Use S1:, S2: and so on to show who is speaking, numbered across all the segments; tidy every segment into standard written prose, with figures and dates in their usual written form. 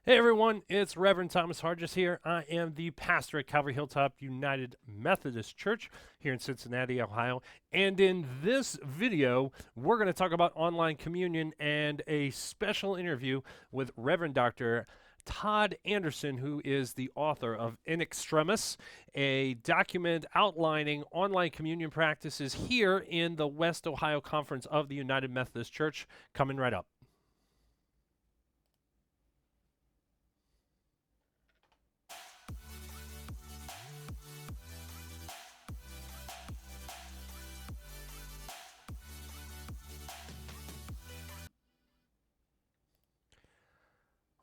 S1: Hey everyone, it's Rev Thomas Hodges here. I am the pastor at Calvary Hilltop United Methodist Church here in Cincinnati, Ohio. And in this video, we're going to talk about online communion and a special interview with Reverend Dr. Todd Anderson, who is the author of In Extremis, a document outlining online communion practices here in the West Ohio Conference of the United Methodist Church. Coming right up.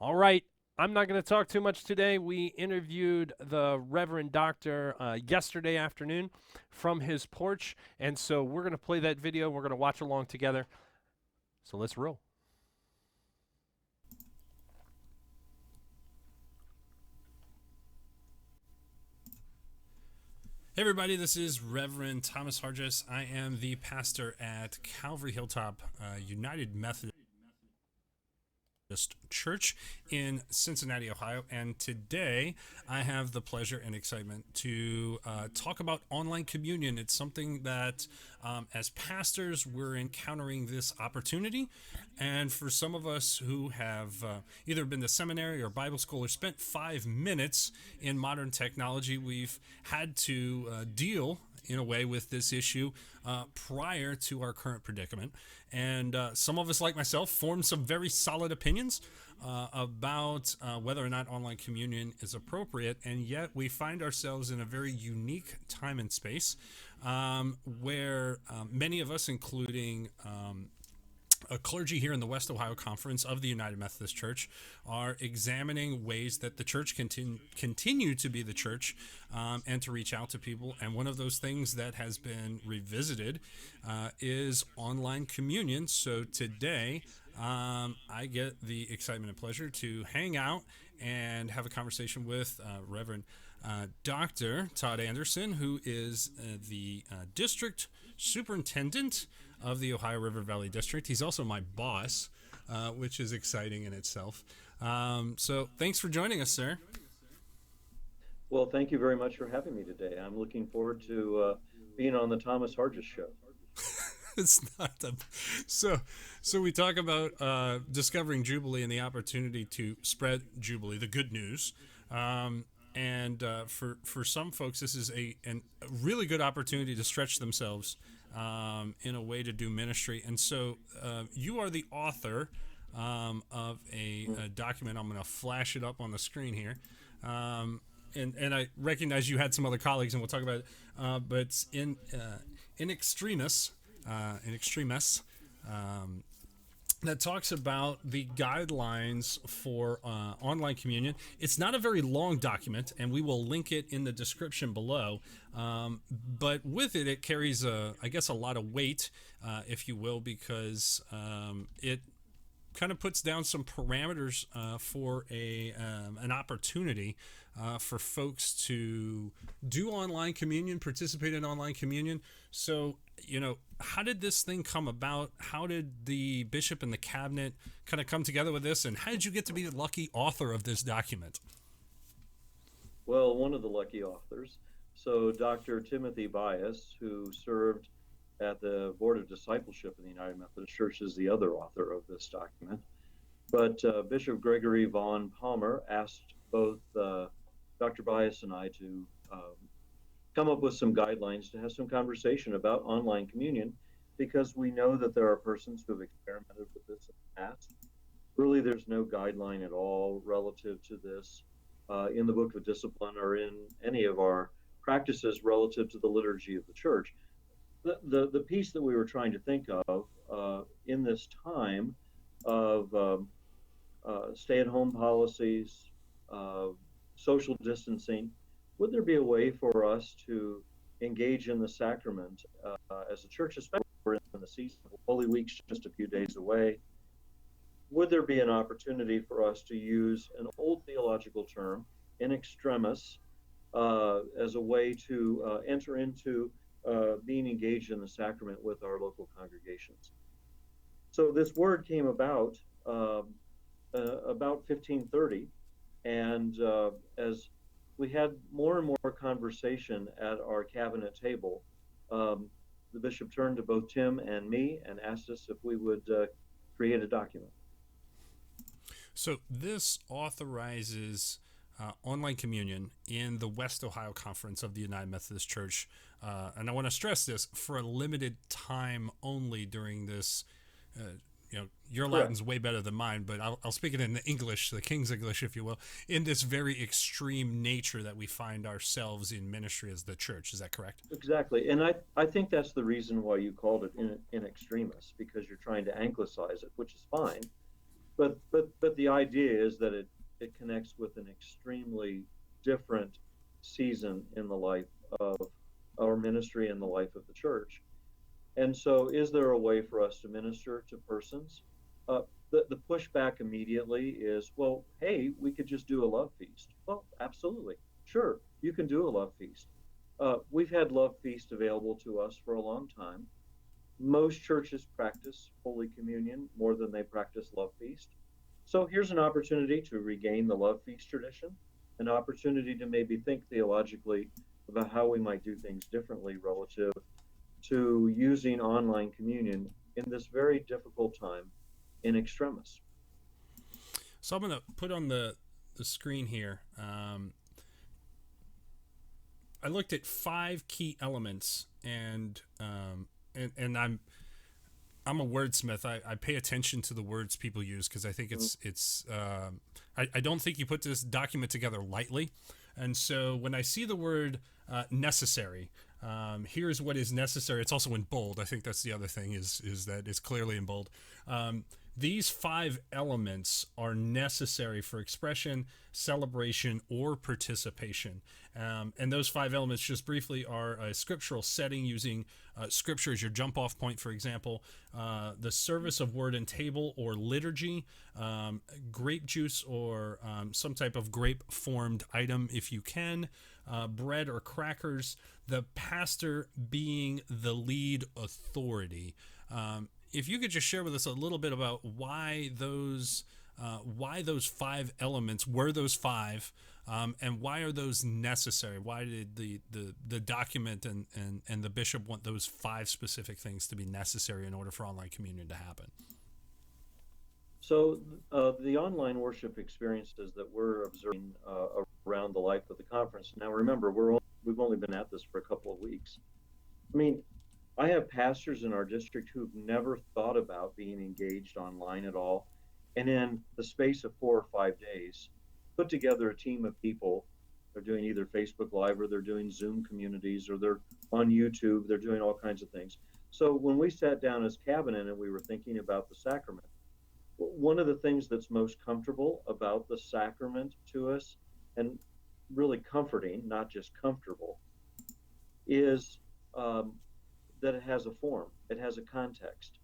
S1: All right. I'm not going to talk too much today. We interviewed the Reverend Doctor yesterday afternoon from his porch. And so we're going to play that video. We're going to watch along together. So let's roll. Hey everybody, this is Reverend Thomas Hodges. I am the pastor at Calvary Hilltop United Methodist Church in Cincinnati, Ohio, and today I have the pleasure and excitement to talk about online communion. It's something that as pastors we're encountering this opportunity, and for some of us who have either been to seminary or Bible school or spent 5 minutes in modern technology, we've had to deal in a way with this issue prior to our current predicament. And some of us, like myself, formed some very solid opinions about whether or not online communion is appropriate. And yet we find ourselves in a very unique time and space where many of us, including a clergy here in the West Ohio Conference of the United Methodist Church, are examining ways that the church continue to be the church and to reach out to people. And one of those things that has been revisited is online communion. So today I get the excitement and pleasure to hang out and have a conversation with Reverend Dr. Todd Anderson, who is the district superintendent of the Ohio River Valley District. He's also my boss, which is exciting in itself. So thanks for joining us, sir.
S2: Well, thank you very much for having me today. I'm looking forward to being on the Thomas Hargis show.
S1: It's not the so we talk about discovering Jubilee and the opportunity to spread Jubilee, the good news. And for some folks, this is a really good opportunity to stretch themselves in a way to do ministry. And so you are the author of a document. I'm going to flash it up on the screen here. And I recognize you had some other colleagues, and we'll talk about it. But it's in Extremis, that talks about the guidelines for online communion. It's not a very long document, and we will link it in the description below. But with it, it carries, I guess, a lot of weight, if you will, because it kind of puts down some parameters for an opportunity for folks to do online communion, participate in online communion. So, how did this thing come about? How did the bishop and the cabinet kind of come together with this? And how did you get to be the lucky author of this document?
S2: Well, one of the lucky authors. So, Dr. Timothy Bias, who served at the Board of Discipleship in the United Methodist Church, is the other author of this document. But Bishop Gregory Vaughn Palmer asked both Dr. Bias and I to come up with some guidelines to have some conversation about online communion, because we know that there are persons who have experimented with this in the past. Really, there's no guideline at all relative to this in the Book of Discipline or in any of our practices relative to the liturgy of the church. The piece that we were trying to think of in this time of stay-at-home policies, social distancing, would there be a way for us to engage in the sacrament as a church, especially in the season of Holy Week's just a few days away? Would there be an opportunity for us to use an old theological term, in extremis, as a way to enter into being engaged in the sacrament with our local congregations? So this word came about about 1530, and as we had more and more conversation at our cabinet table, um, the bishop turned to both Tim and me and asked us if we would create a document.
S1: So this authorizes online communion in the West Ohio Conference of the United Methodist Church. And I want to stress this, for a limited time only during this. Your
S2: Correct.
S1: Latin's way better than mine, but I'll speak it in the English, the King's English, if you will, in this very extreme nature that we find ourselves in ministry as the church. Is that correct?
S2: Exactly. And I think that's the reason why you called it in extremis, because you're trying to anglicize it, which is fine. But the idea is that it connects with an extremely different season in the life of our ministry and the life of the church. And so, is there a way for us to minister to persons? The pushback immediately is, well, hey, we could just do a love feast. Well, absolutely. Sure, you can do a love feast. We've had love feast available to us for a long time. Most churches practice Holy Communion more than they practice love feast. So here's an opportunity to regain the love feast tradition, an opportunity to maybe think theologically about how we might do things differently relative to using online communion in this very difficult time in extremis.
S1: So I'm going to put on the screen here. I looked at 5 key elements, and I'm a wordsmith. I pay attention to the words people use because I think I don't think you put this document together lightly. And so when I see the word necessary, here's what is necessary. It's also in bold. I think that's the other thing is that it's clearly in bold. These 5 elements are necessary for expression, celebration, or participation. And those 5 elements, just briefly, are a scriptural setting using scripture as your jump-off point, for example, the service of word and table or liturgy, grape juice or some type of grape-formed item if you can, bread or crackers, the pastor being the lead authority. If you could just share with us a little bit about why those 5 elements were those 5, and why are those necessary? Why did the document and the bishop want those 5 specific things to be necessary in order for online communion to happen?
S2: So the online worship experiences that we're observing around the life of the conference. Now, remember, we've only been at this for a couple of weeks. I mean, I have pastors in our district who've never thought about being engaged online at all, and in the space of 4 or 5 days, put together a team of people. They're doing either Facebook Live or they're doing Zoom communities or they're on YouTube. They're doing all kinds of things. So when we sat down as cabinet and we were thinking about the sacrament, one of the things that's most comfortable about the sacrament to us, and really comforting, not just comfortable, is that it has a form, it has a context,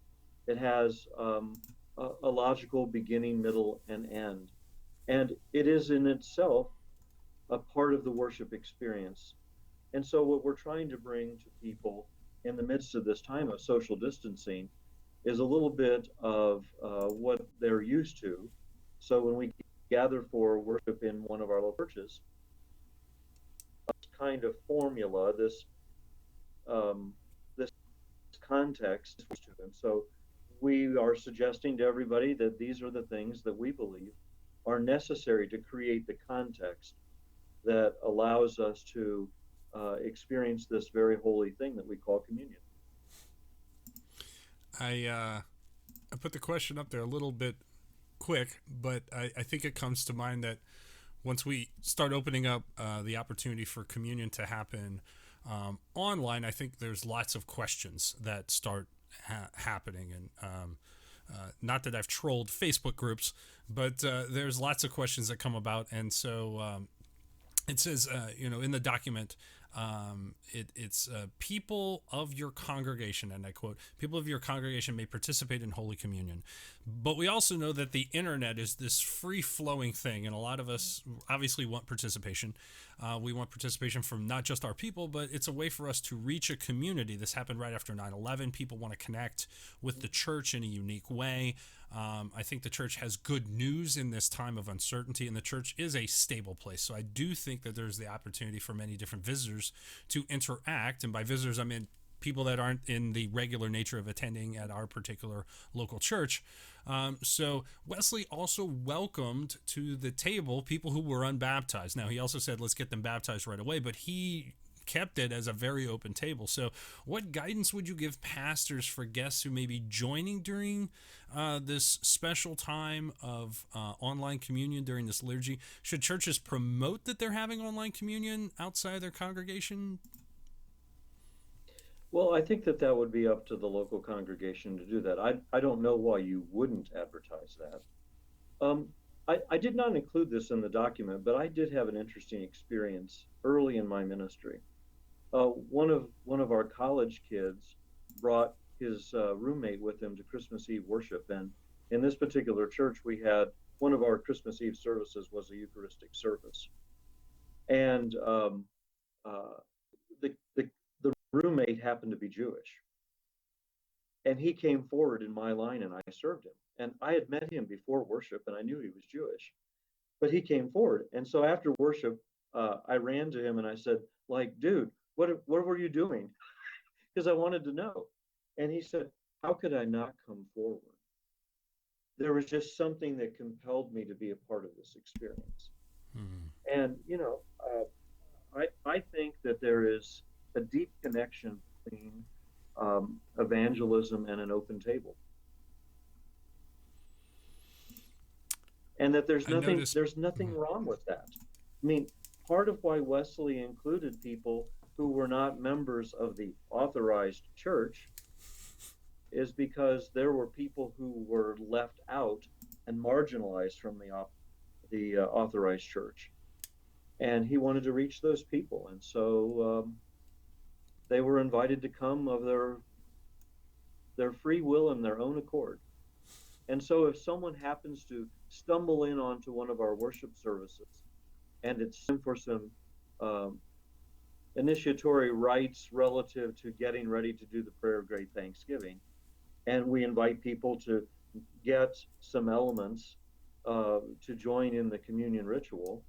S2: it has a logical beginning, middle, and end. And it is in itself a part of the worship experience. And so what we're trying to bring to people in the midst of this time of social distancing is a little bit of what they're used to. So when we gather for worship in one of our local churches, this kind of formula, this context to them. So we are suggesting to everybody that these are the things that we believe are necessary to create the context that allows us to experience this very holy thing that we call communion.
S1: I put the question up there a little bit quick, but I think it comes to mind that once we start opening up the opportunity for communion to happen online, I think there's lots of questions that start happening. And not that I've trolled Facebook groups, but there's lots of questions that come about. And so it says, in the document, it's people of your congregation, and I quote, people of your congregation may participate in Holy Communion. But we also know that the internet is this free-flowing thing, and a lot of us obviously want participation. We want participation from not just our people, but it's a way for us to reach a community. This happened right after 9/11. People want to connect with the church in a unique way. I think the church has good news in this time of uncertainty, and the church is a stable place. So I do think that there's the opportunity for many different visitors to interact. And by visitors, I mean people that aren't in the regular nature of attending at our particular local church. So Wesley also welcomed to the table people who were unbaptized. Now, he also said, let's get them baptized right away, but he kept it as a very open table. So what guidance would you give pastors for guests who may be joining during this special time of online communion during this liturgy? Should churches promote that they're having online communion outside their congregation?
S2: Well, I think that would be up to the local congregation to do that. I don't know why you wouldn't advertise that. I did not include this in the document, but I did have an interesting experience early in my ministry. One of our college kids brought his roommate with him to Christmas Eve worship, and in this particular church, we had one of our Christmas Eve services was a Eucharistic service, and the roommate happened to be Jewish, and he came forward in my line, and I served him. And I had met him before worship, and I knew he was Jewish, but he came forward, and so after worship, I ran to him and I said, like, dude, what were you doing? Because I wanted to know. And he said, how could I not come forward? There was just something that compelled me to be a part of this experience. And, I think that there is a deep connection between evangelism and an open table. And that there's nothing wrong with that. I mean, part of why Wesley included people who were not members of the authorized church is because there were people who were left out and marginalized from the authorized church. And he wanted to reach those people. And so they were invited to come of their free will and their own accord. And so if someone happens to stumble in onto one of our worship services and it's for some initiatory rites relative to getting ready to do the prayer of great thanksgiving, and we invite people to get some elements to join in the communion ritual,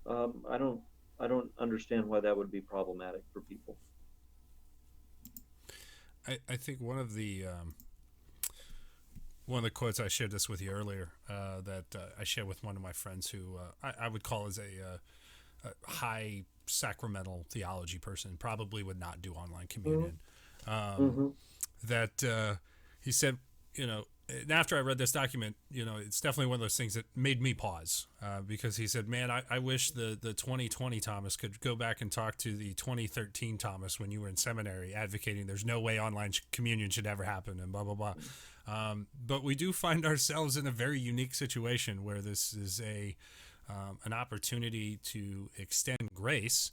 S2: I don't understand why that would be problematic for people.
S1: I think one of the quotes, I shared this with you earlier, that I shared with one of my friends who I would call as a high sacramental theology person, probably would not do online communion. That he said, and after I read this document, it's definitely one of those things that made me pause, because he said, man, I wish the 2020 Thomas could go back and talk to the 2013 Thomas when you were in seminary advocating there's no way online communion should ever happen and blah, blah, blah. But we do find ourselves in a very unique situation where this is an opportunity to extend grace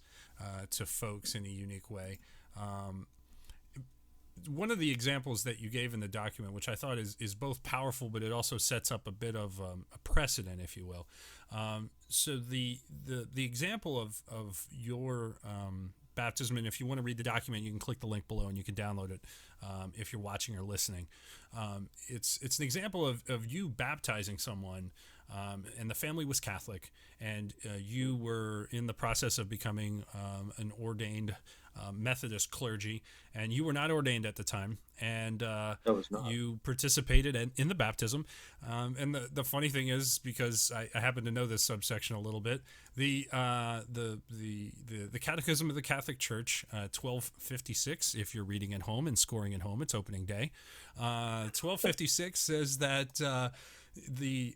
S1: to folks in a unique way. One of the examples that you gave in the document, which I thought is both powerful, but it also sets up a bit of a precedent, if you will. So the example of your baptism, and if you want to read the document, you can click the link below and you can download it if you're watching or listening. It's an example of you baptizing someone, and the family was Catholic, and you were in the process of becoming an ordained Methodist clergy, and you were not ordained at the time, and you participated in the baptism. And the funny thing is, because I happen to know this subsection a little bit, the Catechism of the Catholic Church, 1256, if you're reading at home and scoring at home, it's opening day. 1256 says that the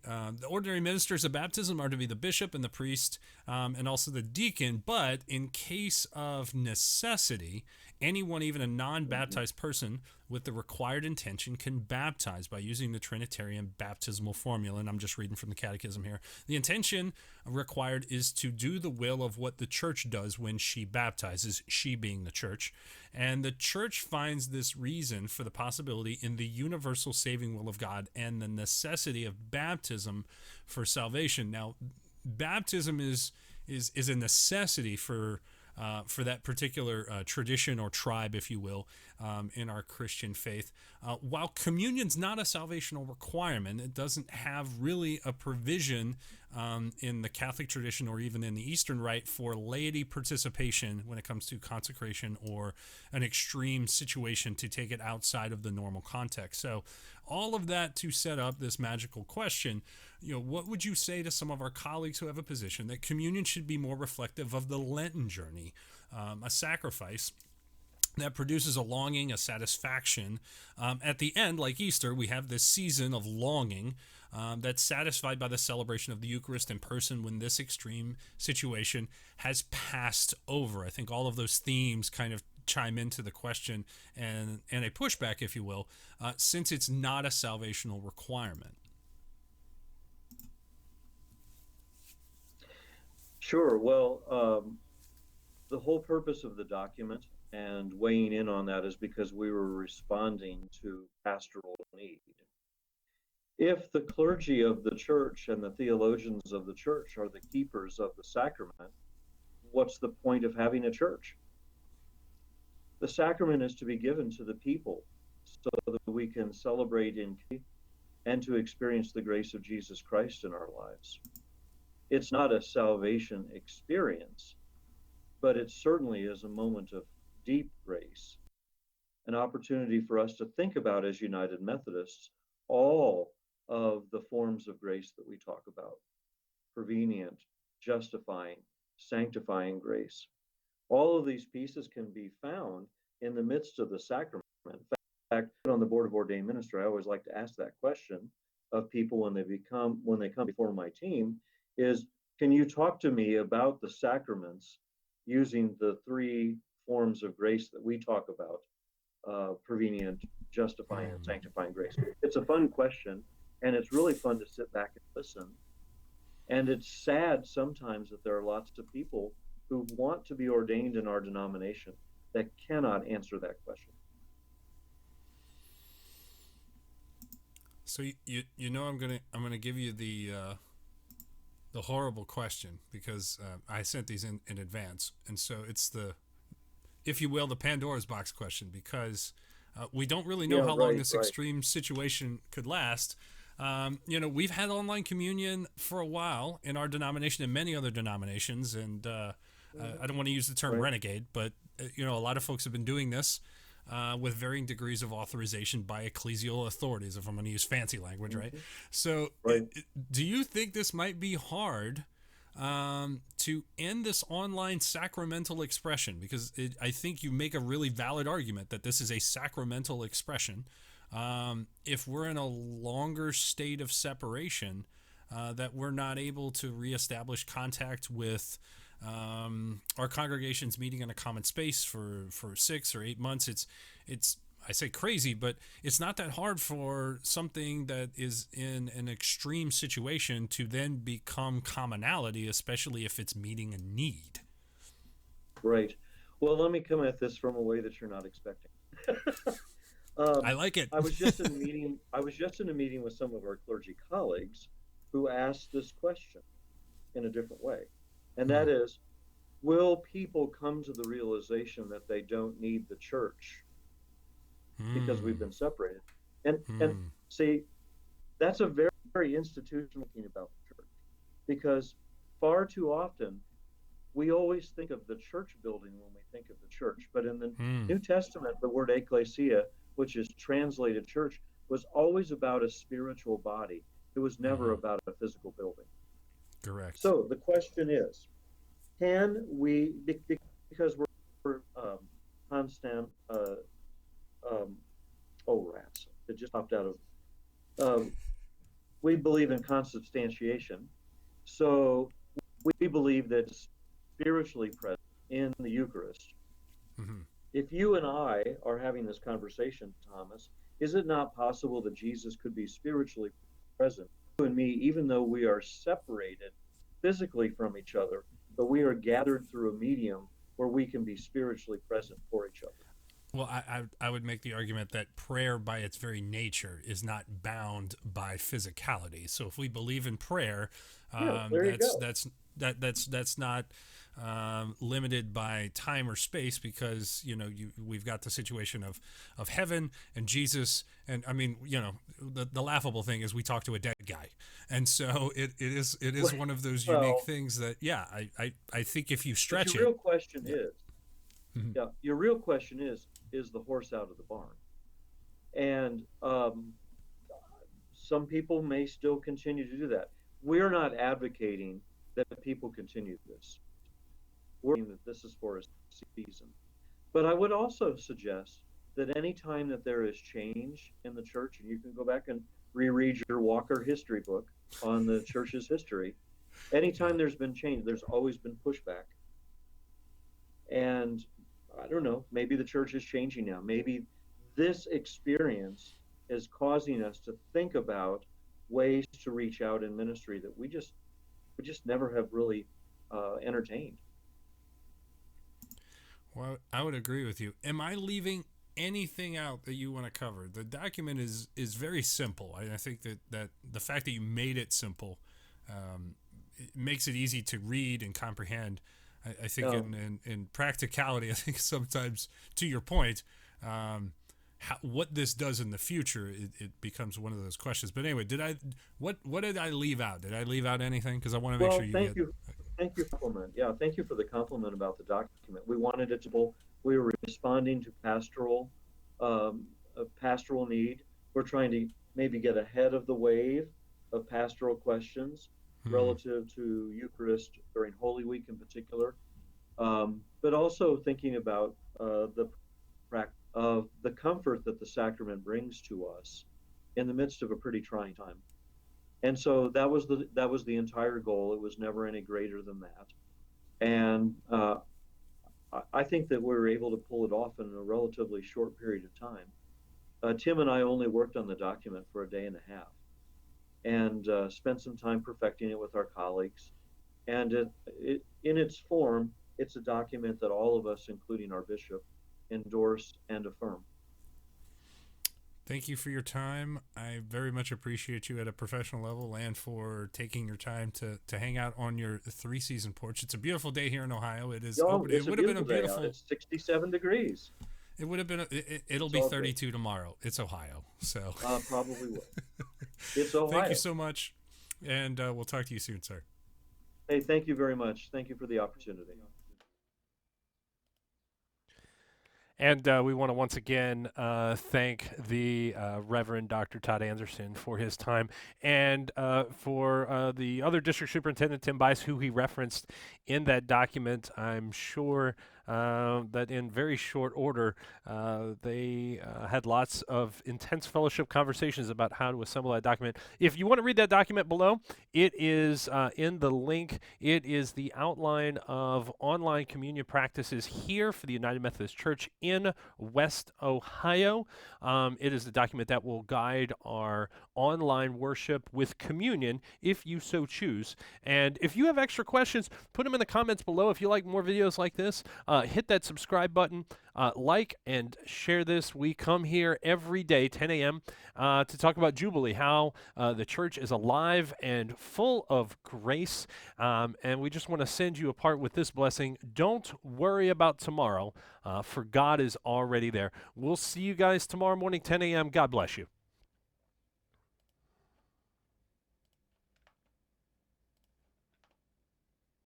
S1: ordinary ministers of baptism are to be the bishop and the priest, and also the deacon, but in case of necessity, anyone, even a non-baptized person with the required intention, can baptize by using the Trinitarian baptismal formula. And I'm just reading from the Catechism here. The intention required is to do the will of what the church does when she baptizes, she being the church. And the church finds this reason for the possibility in the universal saving will of God and the necessity of baptism for salvation. Now, baptism is a necessity for that particular tradition or tribe, if you will, in our Christian faith. While communion's not a salvational requirement, it doesn't have really a provision in the Catholic tradition or even in the Eastern Rite for laity participation when it comes to consecration or an extreme situation to take it outside of the normal context. So all of that to set up this magical question, what would you say to some of our colleagues who have a position that communion should be more reflective of the Lenten journey, a sacrifice that produces a longing, a satisfaction. At the end, like Easter, we have this season of longing that's satisfied by the celebration of the Eucharist in person when this extreme situation has passed over. I think all of those themes kind of chime into the question and a pushback, if you will, since it's not a salvational requirement.
S2: Sure. Well, the whole purpose of the document and weighing in on that is because we were responding to pastoral need. If the clergy of the church and the theologians of the church are the keepers of the sacrament, what's the point of having a church? The sacrament is to be given to the people so that we can celebrate in and to experience the grace of Jesus Christ in our lives. It's not a salvation experience, but it certainly is a moment of deep grace, an opportunity for us to think about as United Methodists all of the forms of grace that we talk about: prevenient, justifying, sanctifying grace. All of these pieces can be found in the midst of the sacrament. In fact, on the Board of Ordained Ministry, I always like to ask that question of people when they come before my team is, can you talk to me about the sacraments using the three forms of grace that we talk about, prevenient, justifying, and sanctifying grace? It's a fun question, and it's really fun to sit back and listen. And it's sad sometimes that there are lots of people who want to be ordained in our denomination that cannot answer that question.
S1: So I'm gonna give you the horrible question because I sent these in advance, and so it's the, if you will, the Pandoras Box question, because we don't really know how long this extreme situation could last. We've had online communion for a while in our denomination and many other denominations, and I don't want to use the term renegade, but a lot of folks have been doing this with varying degrees of authorization by ecclesial authorities, if I'm going to use fancy language, right? So do you think this might be hard to end this online sacramental expression? Because I think you make a really valid argument that this is a sacramental expression. If we're in a longer state of separation, that we're not able to reestablish contact with our congregations meeting in a common space for 6 or 8 months. It's I say crazy, but it's not that hard for something that is in an extreme situation to then become commonality, especially if it's meeting a need.
S2: Right. Well, let me come at this from a way that you're not expecting.
S1: I like it.
S2: I was just in a meeting with some of our clergy colleagues who asked this question in a different way. And that is, will people come to the realization that they don't need the church because we've been separated? And see, that's a very, very institutional thing about the church, because far too often we always think of the church building when we think of the church. But in the New Testament, the word ecclesia, which is translated church, was always about a spiritual body. It was never about a physical building.
S1: Correct.
S2: So the question is, can we, because we're constant, rats, it just popped out of, we believe in consubstantiation. So we believe that spiritually present in the Eucharist. If you and I are having this conversation, Thomas, is it not possible that Jesus could be spiritually present, you and me, even though we are separated physically from each other, but we are gathered through a medium where we can be spiritually present for each other?
S1: Well, I would make the argument that prayer by its very nature is not bound by physicality. So if we believe in prayer,
S2: Yeah, there you go.
S1: that's not limited by time or space, because we've got the situation of heaven and Jesus, and I mean, the laughable thing is we talk to a dead guy, and so it is one of those unique
S2: Well,
S1: things that, yeah, I think if you
S2: but
S1: stretch it. Yeah. Mhm.
S2: your real question is the horse out of the barn? And some people may still continue to do that. We're not advocating that people continue this. We're saying that this is for a season. But I would also suggest that any time that there is change in the church, and you can go back and reread your Walker history book on the church's history, anytime there's been change, there's always been pushback. And I don't know, maybe the church is changing now. Maybe this experience is causing us to think about ways to reach out in ministry that we just never have really entertained.
S1: Well, I would agree with you. Am I leaving anything out that you want to cover? The document is very simple. I think that the fact that you made it simple, it makes it easy to read and comprehend. I think
S2: No,
S1: in practicality, I think sometimes, to your point, what this does in the future, it becomes one of those questions. But anyway, what did I leave out? Did I leave out anything? Because I want to make sure
S2: well,
S1: you
S2: thank
S1: get.
S2: you. Thank you for the compliment. Yeah, thank you for the compliment about the document. We wanted it to be, we were responding to a pastoral need. We're trying to maybe get ahead of the wave of pastoral questions
S1: Hmm.
S2: relative to Eucharist during Holy Week in particular, but also thinking about the of the comfort that the sacrament brings to us in the midst of a pretty trying time. And so that was the entire goal. It was never any greater than that. And I think that we were able to pull it off in a relatively short period of time. Tim and I only worked on the document for a day and a half, and spent some time perfecting it with our colleagues. And in its form, it's a document that all of us, including our bishop, endorse and affirm.
S1: Thank you for your time. I very much appreciate you at a professional level, and for taking your time to hang out on your three-season porch. It's a beautiful day here in Ohio. It is.
S2: Y'all,
S1: It
S2: it's a
S1: would have been a
S2: beautiful day out.
S1: beautiful.
S2: It's 67 degrees.
S1: It would have been. It'll
S2: It's
S1: be
S2: all good.
S1: 32 tomorrow. It's Ohio, so.
S2: Probably will. It's
S1: Thank you
S2: Ohio.
S1: so much, and we'll talk to you soon, sir.
S2: Hey, thank you very much. Thank you for the opportunity.
S3: And we want to once again thank the Reverend Dr. Todd Anderson for his time, and for the other district superintendent, Tim Bice, who he referenced in that document. I'm sure that in very short order, they had lots of intense fellowship conversations about how to assemble that document. If you want to read that document below, it is in the link. It is the outline of online communion practices here for the United Methodist Church in West Ohio. It is the document that will guide our online worship with communion if you so choose. And if you have extra questions, put them in the comments below. If you like more videos like this, hit that subscribe button, like and share this. We come here every day, 10 a.m., to talk about Jubilee, how the church is alive and full of grace. And we just want to send you apart with this blessing. Don't worry about tomorrow, for God is already there. We'll see you guys tomorrow morning, 10 a.m. God bless you.